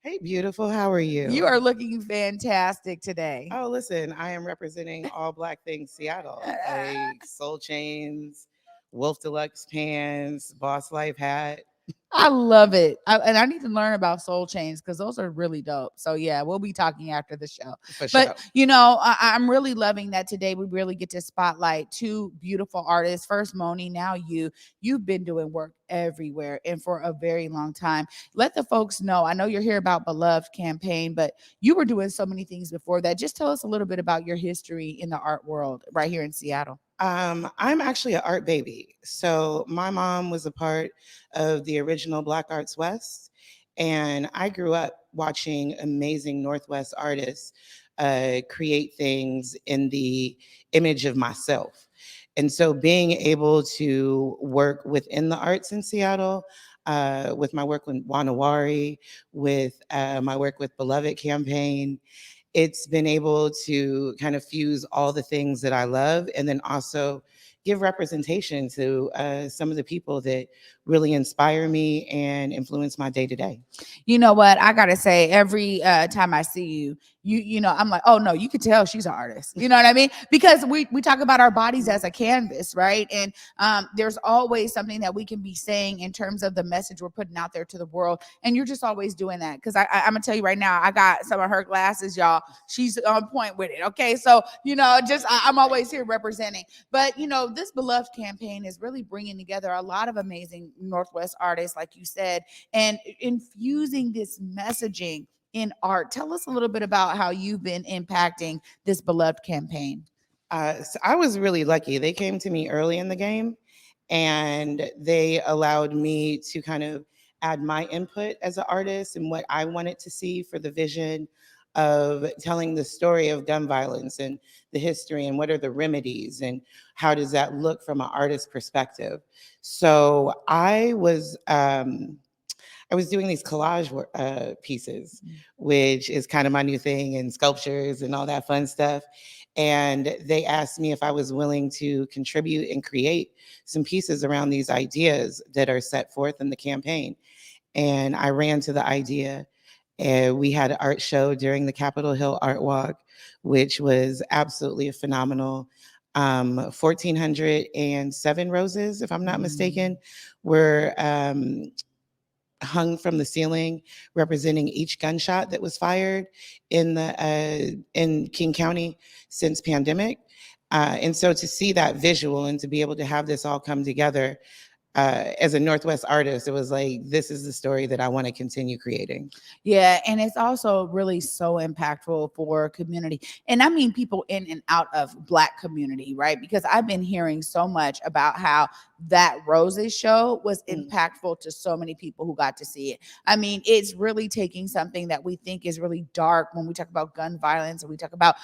Hey, beautiful. How are You you? are looking fantastic today. Oh, listen, I am representing all Black things Seattle, like Soul Chains, Wolf Deluxe pants, Boss Life hat. I love it. And I need to learn about soul chains because those are really dope. So, yeah, we'll be talking after the show. For But, sure. I'm really loving that today we really get to spotlight two beautiful artists. First, Moni, now you. You've been doing work everywhere and for a very long time. Let the folks know. I know you're here about Beloved campaign, but you were doing so many things before that. Just tell us a little bit about your history in the art world right here in Seattle. I'm actually an art baby. So my mom was a part of the original Black Arts West, and I grew up watching amazing Northwest artists create things in the image of myself. And so being able to work within the arts in Seattle, with my work with Wanawari, with my work with Beloved Campaign, it's been able to kind of fuse all the things that I love and then also give representation to some of the people that really inspire me and influence my day to day. You know what? I gotta say, every time I see you, I'm like, oh no, you can tell she's an artist. You know what I mean? Because we talk about our bodies as a canvas, right? And there's always something that we can be saying in terms of the message we're putting out there to the world. And you're just always doing that. Because I'm gonna tell you right now, I got some of her glasses, y'all. She's on point with it. Okay, so I'm always here representing. But this Beloved campaign is really bringing together a lot of amazing Northwest artists, like you said, and infusing this messaging in art. Tell us a little bit about how you've been impacting this Beloved campaign. So I was really lucky. They came to me early in the game and they allowed me to kind of add my input as an artist and what I wanted to see for the vision of telling the story of gun violence and the history and what are the remedies and how does that look from an artist perspective. So I was doing these collage pieces, which is kind of my new thing, and sculptures and all that fun stuff. And they asked me if I was willing to contribute and create some pieces around these ideas that are set forth in the campaign. And I ran to the idea. And we had an art show during the Capitol Hill Art Walk, which was absolutely phenomenal. 1,407 roses, if I'm not mistaken, were hung from the ceiling representing each gunshot that was fired in King County since pandemic. And so to see that visual and to be able to have this all come together as a Northwest artist, it was like, this is the story that I want to continue creating. Yeah, and it's also really so impactful for community. And I mean people in and out of Black community, right? Because I've been hearing so much about how that Roses show was impactful to so many people who got to see it. I mean, it's really taking something that we think is really dark when we talk about gun violence and we talk about,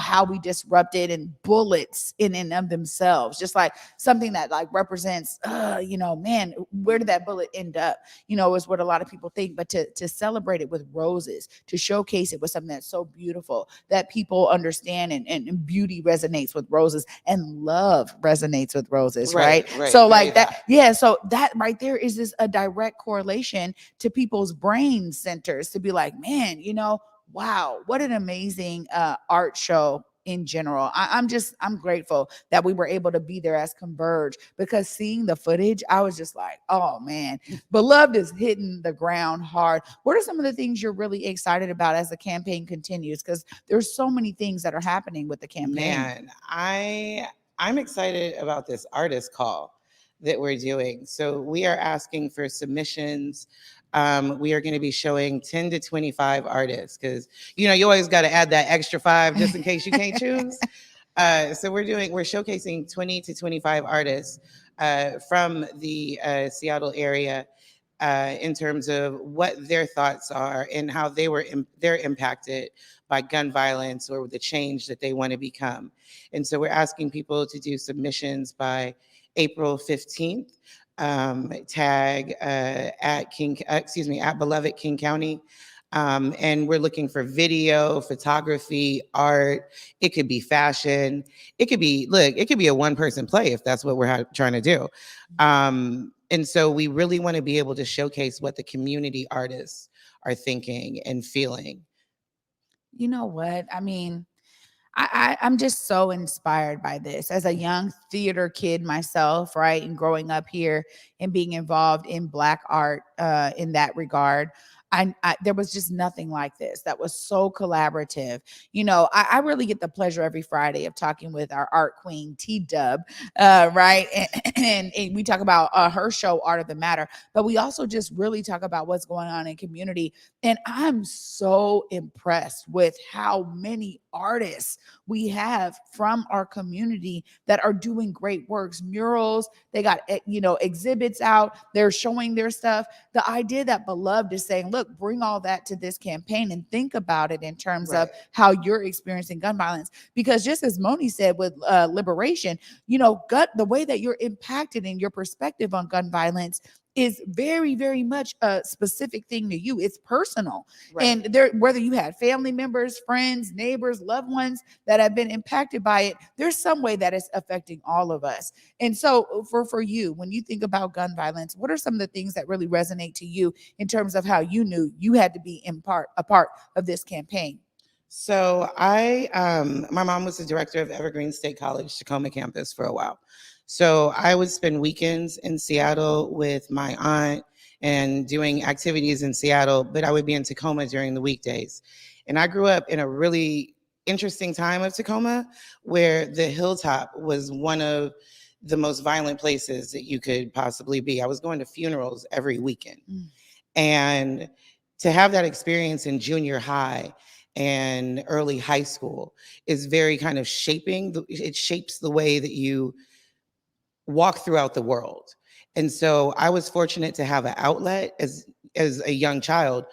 how we disrupted and bullets in and of themselves, just like something that like represents, man, where did that bullet end up? Is what a lot of people think. But to celebrate it with roses, to showcase it with something that's so beautiful that people understand and beauty resonates with roses and love resonates with roses, right? So like that, yeah. So that right there is this a direct correlation to people's brain centers to be like, man, wow, what an amazing art show in general. I'm grateful that we were able to be there as Converge because seeing the footage, I was just like, oh man, Beloved is hitting the ground hard. What are some of the things you're really excited about as the campaign continues? Because there's so many things that are happening with the campaign. Man, I'm excited about this artist call that we're doing. So we are asking for submissions. We are going to be showing 10 to 25 artists because you always got to add that extra five just in case you can't choose. So we're showcasing 20 to 25 artists from the Seattle area in terms of what their thoughts are and how they're impacted by gun violence or the change that they want to become. And so we're asking people to do submissions by April 15th. Tag at Beloved King County. And we're looking for video, photography, art. It could be fashion. It could be a one person play if that's what we're trying to do. And so we really want to be able to showcase what the community artists are thinking and feeling. You know what? I mean, I'm just so inspired by this as a young theater kid myself, right? And growing up here and being involved in Black art in that regard. There was just nothing like this that was so collaborative. I really get the pleasure every Friday of talking with our art queen T Dub, right? And we talk about her show Art of the Matter, but we also just really talk about what's going on in community. And I'm so impressed with how many artists we have from our community that are doing great works, murals. They got, exhibits out. They're showing their stuff. The idea that Beloved is saying, look, bring all that to this campaign and think about it in terms of Right. how you're experiencing gun violence. Because just as Moni said with liberation, the way that you're impacted in your perspective on gun violence is very, very much a specific thing to you. It's personal. Right. And there, whether you had family members, friends, neighbors, loved ones that have been impacted by it, there's some way that it's affecting all of us. And so for you, when you think about gun violence, what are some of the things that really resonate to you in terms of how you knew you had to be a part of this campaign? So my mom was the director of Evergreen State College Tacoma campus for a while. So I would spend weekends in Seattle with my aunt and doing activities in Seattle, but I would be in Tacoma during the weekdays. And I grew up in a really interesting time of Tacoma where the Hilltop was one of the most violent places that you could possibly be. I was going to funerals every weekend. Mm. And to have that experience in junior high and early high school is very kind of it shapes the way that you walk throughout the world. And so I was fortunate to have an outlet as a young child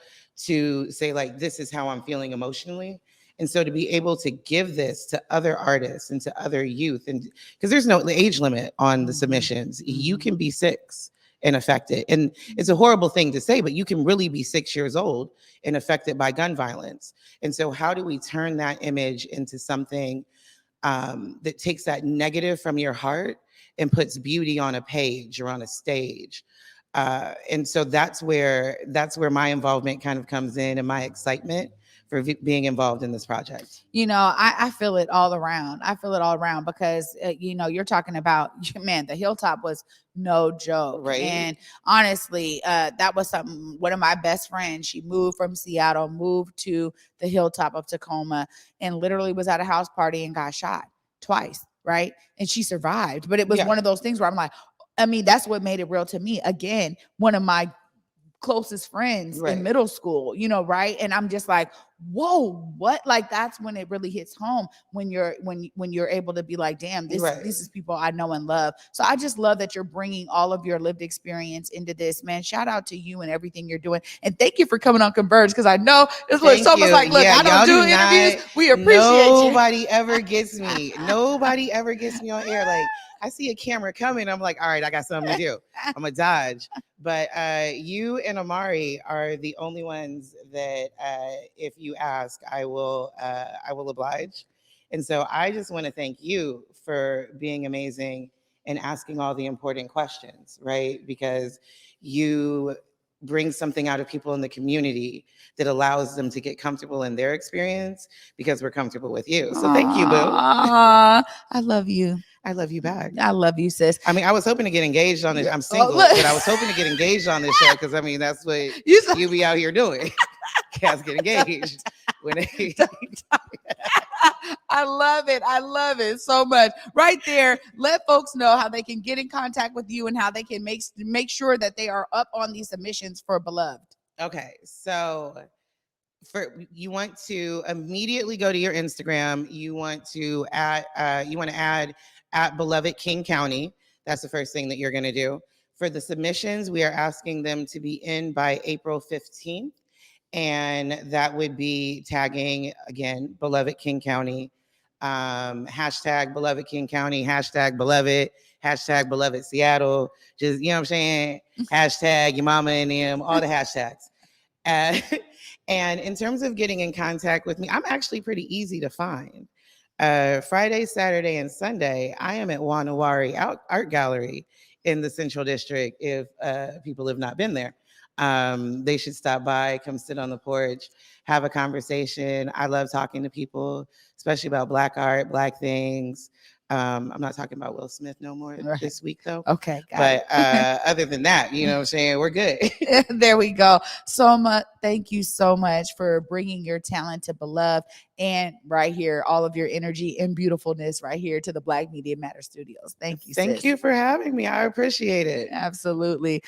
to say, like, this is how I'm feeling emotionally. And so to be able to give this to other artists and to other youth, and because there's no age limit on the submissions, you can be 6 and affected. And it's a horrible thing to say, but you can really be 6 years old and affected by gun violence. And so how do we turn that image into something that takes that negative from your heart and puts beauty on a page or on a stage? And so that's where my involvement kind of comes in, and my excitement for being involved in this project. I feel it all around. I feel it all around because, you're talking about, man, the Hilltop was no joke. Right. And honestly, that was something, one of my best friends, she moved from Seattle, moved to the Hilltop of Tacoma, and literally was at a house party and got shot twice. Right. And she survived. But it was one of those things where I'm like, I mean, that's what made it real to me. Again, one of my closest friends in middle school, right? And I'm just like, whoa, what? Like, that's when it really hits home, when you're able to be like, damn, this is people I know and love. So I just love that you're bringing all of your lived experience into this, man. Shout out to you and everything you're doing, and thank you for coming on Converge, because I know it's what Soulma's like, look, I don't do interviews. We appreciate you. Nobody ever gets me. Nobody ever gets me on air. Like, I see a camera coming, I'm like, all right, I got something to do. I'm gonna dodge. But you and Amari are the only ones that, if you ask, I will oblige. And so I just want to thank you for being amazing and asking all the important questions, right? Because you bring something out of people in the community that allows them to get comfortable in their experience because we're comfortable with you. So thank you, boo. I love you. I love you back. I love you, sis. I mean, I was hoping to get engaged on this. I'm single, but I was hoping to get engaged on this show because, I mean, that's what you be out here doing. Cats get engaged. I love it. I love it so much. Right there, let folks know how they can get in contact with you and how they can make sure that they are up on these submissions for Beloved. Okay, so you want to immediately go to your Instagram. You want to add at Beloved King County. That's the first thing that you're going to do. For the submissions, we are asking them to be in by April 15th. And that would be tagging, again, Beloved King County, hashtag Beloved King County, hashtag Beloved, hashtag Beloved Seattle. Just, you know what I'm saying? Hashtag your mama and them, all the hashtags. And in terms of getting in contact with me, I'm actually pretty easy to find. Friday, Saturday, and Sunday, I am at Wanawari Art Gallery in the Central District, if people have not been there. They should stop by, come sit on the porch, have a conversation. I love talking to people, especially about Black art, Black things. I'm not talking about Will Smith no more Right. this week, though. Okay, got But it. other than that, you know what I'm saying? We're good. There we go. Soma, thank you so much for bringing your talent to Beloved and right here, all of your energy and beautifulness right here to the Black Media Matter Studios. Thank you, Thank sis. you for having me. I appreciate it. Absolutely.